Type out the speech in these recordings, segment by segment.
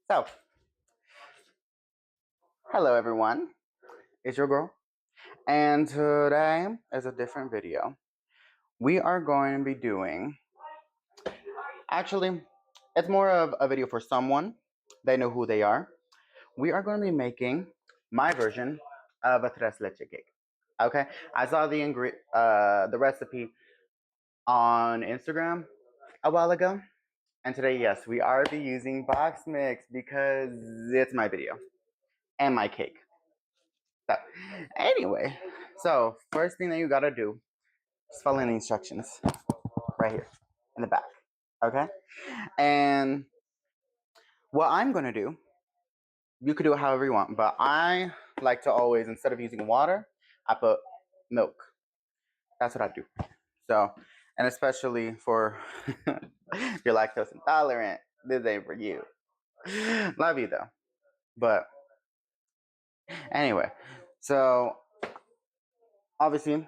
So, hello everyone, it's your girl, and today is a different video. We are going to be doing, actually, it's more of a video for someone, they know who they are. We are going to be making my version of a tres leche cake. Okay, I saw the recipe on Instagram a while ago, and today, yes, we are be using box mix because it's my video and my cake. So, anyway, so first thing that you gotta do is follow the instructions right here in the back. Okay? And what I'm gonna do, you could do it however you want, but I like to always, instead of using water, I put milk. That's what I do. So, and especially for if you're lactose intolerant, this ain't for you. Love you though. But anyway, so obviously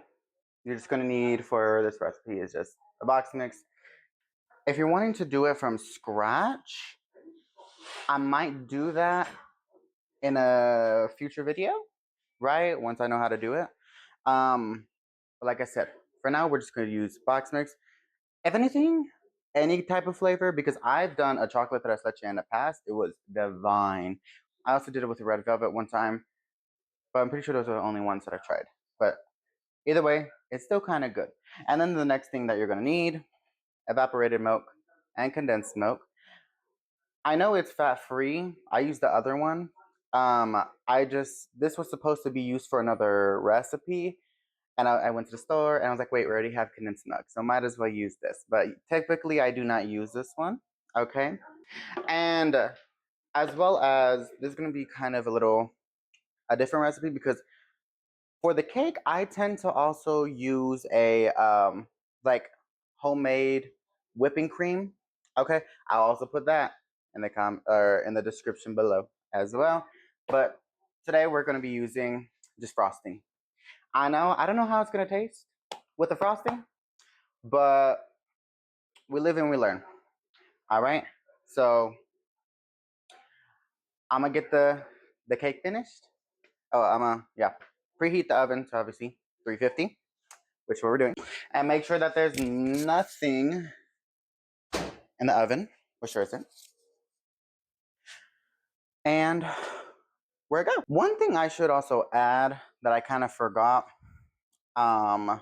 you're just gonna need for this recipe is just a box mix. If you're wanting to do it from scratch, I might do that in a future video, right? Once I know how to do it. But like I said, for now we're just gonna use box mix. If anything, any type of flavor, because I've done a chocolate tres leche in the past, it was divine. I also did it with red velvet one time, but I'm pretty sure those are the only ones that I've tried. But either way, it's still kind of good. And then the next thing that you're gonna need, evaporated milk and condensed milk. I know it's fat free. I use the other one. This was supposed to be used for another recipe, and I went to the store and I was like, wait, we already have condensed milk, so might as well use this. But typically, I do not use this one. Okay, and as well as this is gonna be kind of a different recipe because for the cake, I tend to also use a like homemade whipping cream. Okay, I'll also put that in the or in the description below as well. But today we're going to be using just frosting. I don't know how it's going to taste with the frosting, but we live and we learn. All right, so I'm gonna get the cake finished. Oh, preheat the oven to obviously 350, which is what we're doing, and make sure that there's nothing in the oven, which sure isn't. And where it go? One thing I should also add that I kind of forgot um,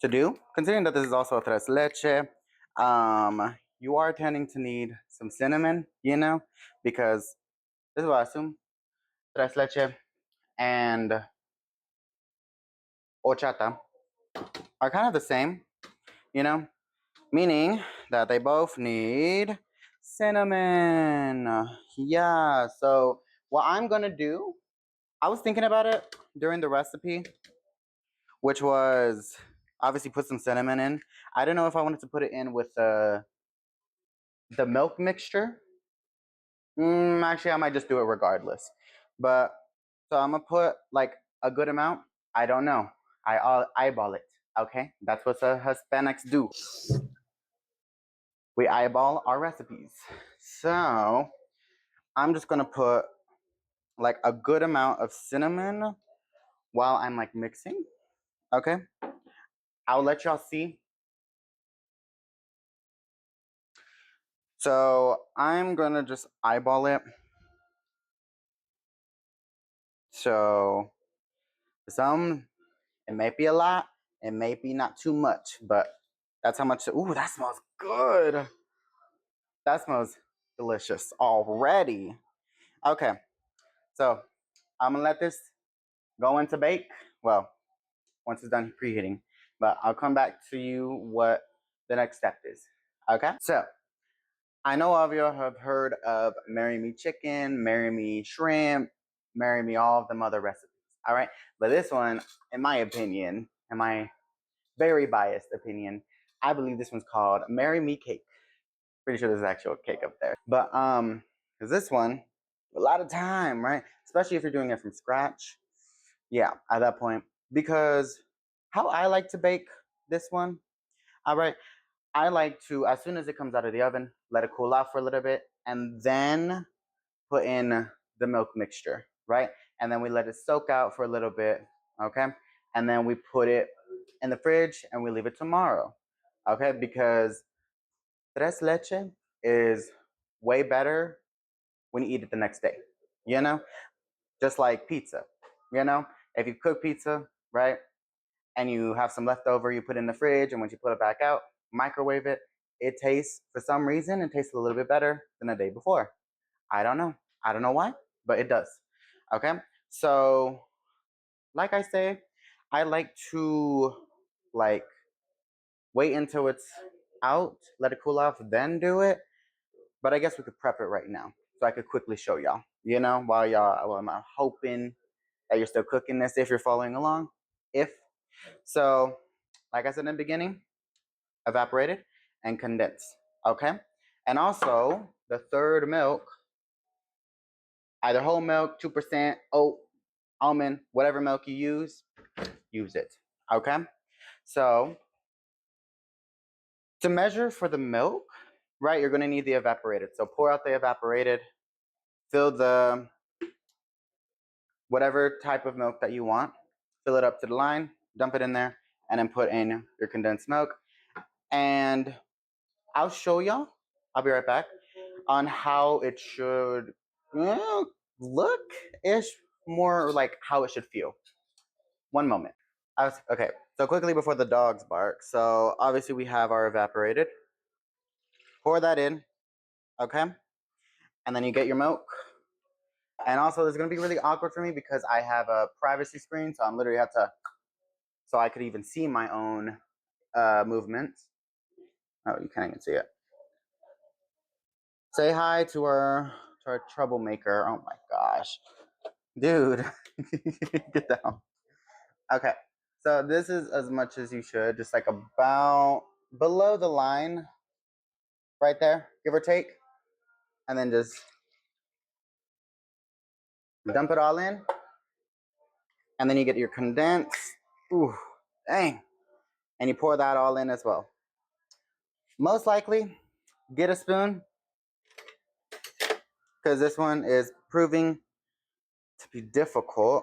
to do, considering that this is also a tres leche, you are tending to need some cinnamon, because this is what I assume tres leche and horchata are kind of the same, you know, meaning that they both need cinnamon. Yeah, so what I'm gonna do, I was thinking about it during the recipe, which was obviously put some cinnamon in. I don't know if I wanted to put it in with the milk mixture. Actually, I might just do it regardless. But so I'm gonna put like a good amount. I don't know. I'll eyeball it. Okay, that's what the Hispanics do. We eyeball our recipes. So I'm just gonna put like a good amount of cinnamon while I'm like mixing. Okay, I'll let y'all see. So I'm gonna just eyeball it. So some, it may be a lot, it may be not too much, but that's how much. Ooh, that smells good. That smells delicious already. Okay, so I'm gonna let this go into bake. Well, once it's done preheating, but I'll come back to you what the next step is. Okay, so I know all of you have heard of Marry Me Chicken, Marry Me Shrimp, Marry Me all of them other recipes. All right, but this one, in my opinion, in my very biased opinion, I believe this one's called Marry Me Cake. Pretty sure there's actual cake up there. But because this one, a lot of time, right? Especially if you're doing it from scratch. Yeah, at that point. Because how I like to bake this one, all right, I like to, as soon as it comes out of the oven, let it cool off for a little bit, and then put in the milk mixture, right? And then we let it soak out for a little bit, okay? And then we put it in the fridge and we leave it tomorrow, okay? Because tres leche is way better when you eat it the next day, you know? Just like pizza, you know? If you cook pizza, right, and you have some leftover, you put it in the fridge, and once you put it back out, microwave it, it tastes, for some reason, it tastes a little bit better than the day before. I don't know. I don't know why, but it does. Okay? So, like I say, I like to like wait until it's out, let it cool off, then do it. But I guess we could prep it right now. So I could quickly show y'all, you know, while I'm hoping that you're still cooking this if you're following along. If so, like I said in the beginning, evaporated and condensed. Okay? And also the third milk, either whole milk, 2%, oat, almond, whatever milk you use it. Okay? So to measure for the milk, right, you're gonna need the evaporated. So pour out the evaporated, fill the whatever type of milk that you want, fill it up to the line, dump it in there, and then put in your condensed milk. And I'll show y'all, I'll be right back, on how it should look-ish, more like how it should feel. One moment. Okay, so quickly before the dogs bark. So obviously we have our evaporated. Pour that in, okay? And then you get your milk. And also it's gonna be really awkward for me because I have a privacy screen, so I'm literally have to, so I could even see my own movements. Oh, you can't even see it. Say hi to our troublemaker. Oh my gosh. Dude, get down. Okay, so this is as much as you should, just like about below the line, right there, give or take. And then just dump it all in. And then you get your condensed. Ooh, dang. And you pour that all in as well. Most likely, get a spoon, because this one is proving to be difficult.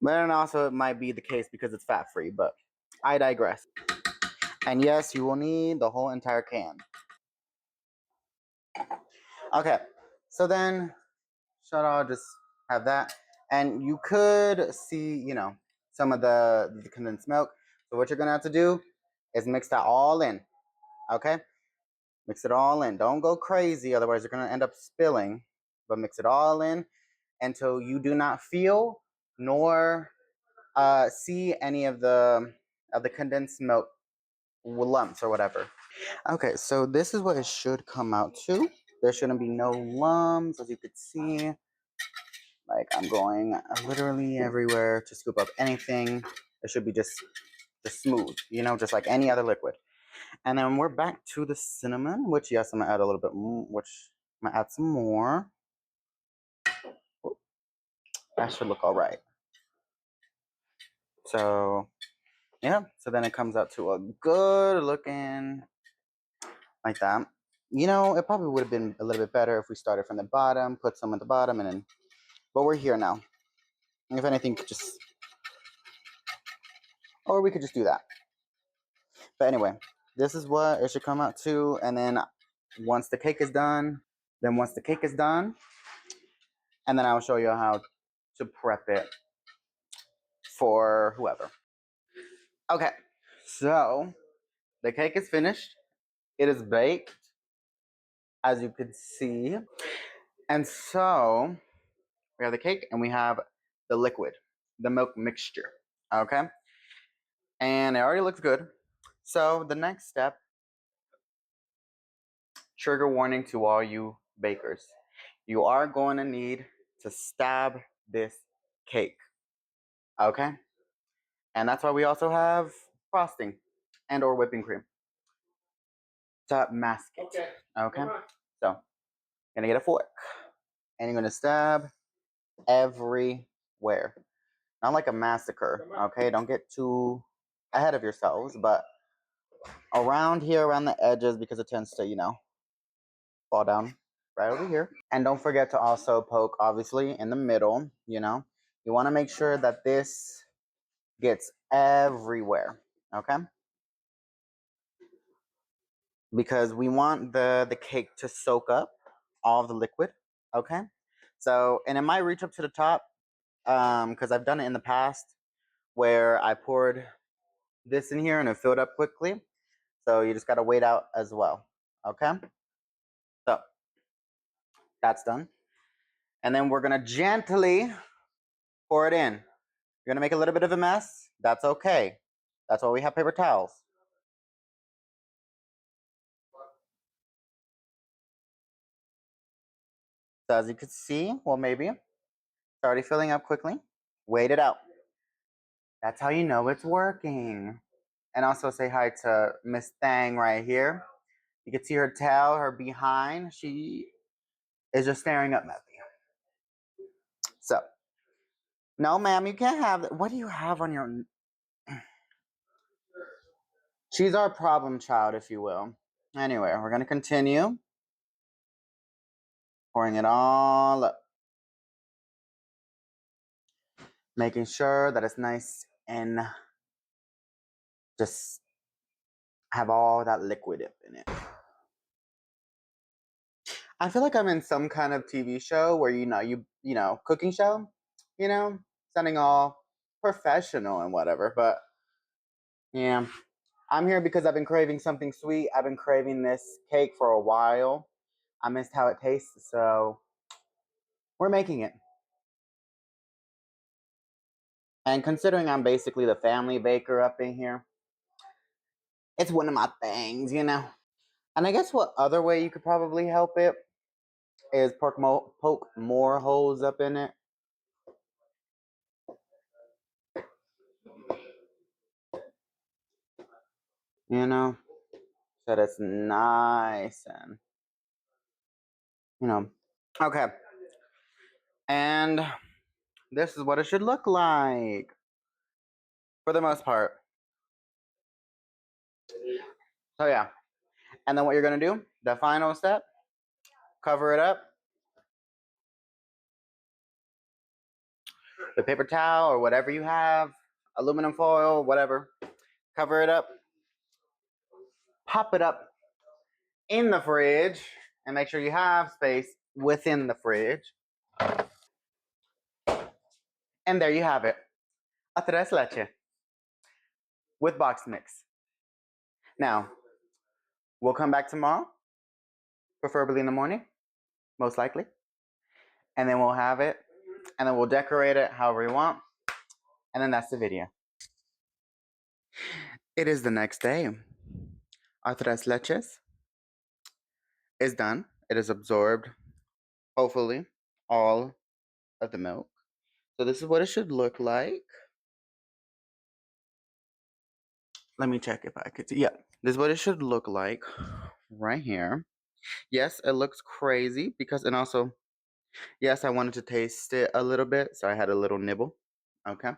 But then also it might be the case because it's fat-free, but I digress. And yes, you will need the whole entire can. Okay, so then should I just have that? And you could see, you know, some of the condensed milk. So what you're gonna have to do is mix that all in, okay? Mix it all in. Don't go crazy, otherwise you're gonna end up spilling. But mix it all in until you do not feel nor see any of the condensed milk lumps or whatever. Okay, so this is what it should come out to. There shouldn't be no lumps, as you could see. Like I'm going literally everywhere to scoop up anything. It should be just smooth, you know, just like any other liquid. And then we're back to the cinnamon, which yes, I'm gonna add a little bit more, which I'm gonna add some more. That should look all right. So yeah, so then it comes out to a good looking like that. You know, it probably would have been a little bit better if we started from the bottom, put some at the bottom, and then, but we're here now. If anything, just, or we could just do that. But anyway, this is what it should come out to. And then once the cake is done, and then I'll show you how to prep it for whoever. Okay, so the cake is finished. It is baked, as you could see. And so we have the cake and we have the liquid, the milk mixture. Okay, and it already looks good. So the next step, trigger warning to all you bakers, you are going to need to stab this cake. Okay, and that's why we also have frosting and or whipping cream to mask it. Okay, so you're gonna get a fork and you're gonna stab everywhere, not like a massacre. Okay, don't get too ahead of yourselves, but around here, around the edges, because it tends to, fall down right over here. And don't forget to also poke, obviously, in the middle, You want to make sure that this gets everywhere, okay? Because we want the cake to soak up all of the liquid, okay? So, and it might reach up to the top, because I've done it in the past where I poured this in here and it filled up quickly. So you just got to wait out as well, okay? So that's done. And then we're going to gently pour it in. You're going to make a little bit of a mess. That's okay. That's why we have paper towels. So as you can see, well, maybe it's already filling up quickly. Wait it out. That's how you know it's working. And also say hi to Miss Thang right here. You can see her tail, her behind. She is just staring up at me. So, no, ma'am, you can't have that. What do you have on your... She's our problem child, if you will. Anyway, we're going to continue pouring it all up. Making sure that it's nice and just have all that liquid in it. I feel like I'm in some kind of TV show where, cooking show, sounding all professional and whatever. But, yeah, I'm here because I've been craving something sweet. I've been craving this cake for a while. I missed how it tastes, so we're making it. And considering I'm basically the family baker up in here, it's one of my things, And I guess what other way you could probably help it is poke more holes up in it. So that's nice and, Okay. And this is what it should look like for the most part. So yeah. And then what you're going to do, the final step, cover it up with paper towel or whatever you have, aluminum foil, whatever. Cover it up, pop it up in the fridge, and make sure you have space within the fridge. And there you have it, a tres leche with box mix. Now, we'll come back tomorrow, preferably in the morning, most likely. And then we'll have it, and then we'll decorate it however we want. And then that's the video. It is the next day. Our tres leches is done. It is absorbed, hopefully, all of the milk. So this is what it should look like. Let me check if I could see. Yeah, this is what it should look like right here. Yes, it looks crazy because, and also, yes, I wanted to taste it a little bit, so I had a little nibble. Okay.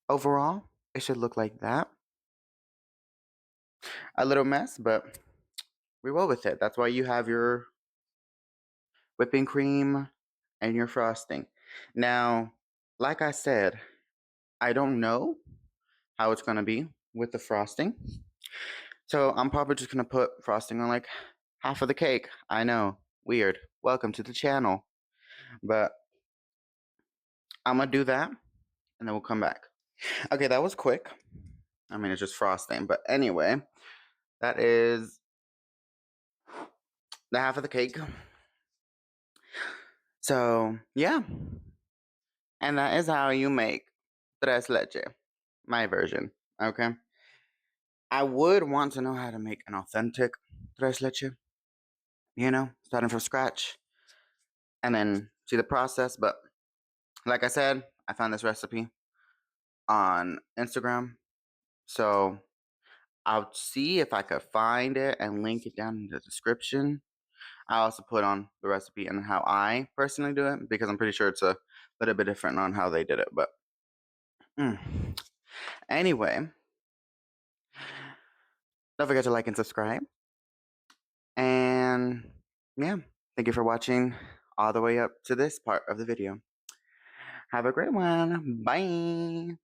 Overall, it should look like that. A little mess, but we roll with it. That's why you have your whipping cream and your frosting. Now, like I said, I don't know how it's going to be with the frosting. So I'm probably just going to put frosting on like half of the cake. I know, weird. Welcome to the channel. But I'm going to do that and then we'll come back. Okay, that was quick. I mean, it's just frosting. But anyway, that is the half of the cake. So, yeah. And that is how you make tres leche. My version. Okay. I would want to know how to make an authentic tres leche. Starting from scratch. And then see the process. But like I said, I found this recipe on Instagram. So I'll see if I could find it and link it down in the description. I also put on the recipe and how I personally do it because I'm pretty sure it's a little bit different on how they did it. But anyway, Don't forget to like and subscribe. And yeah, thank you for watching all the way up to this part of the video. Have a great one. Bye.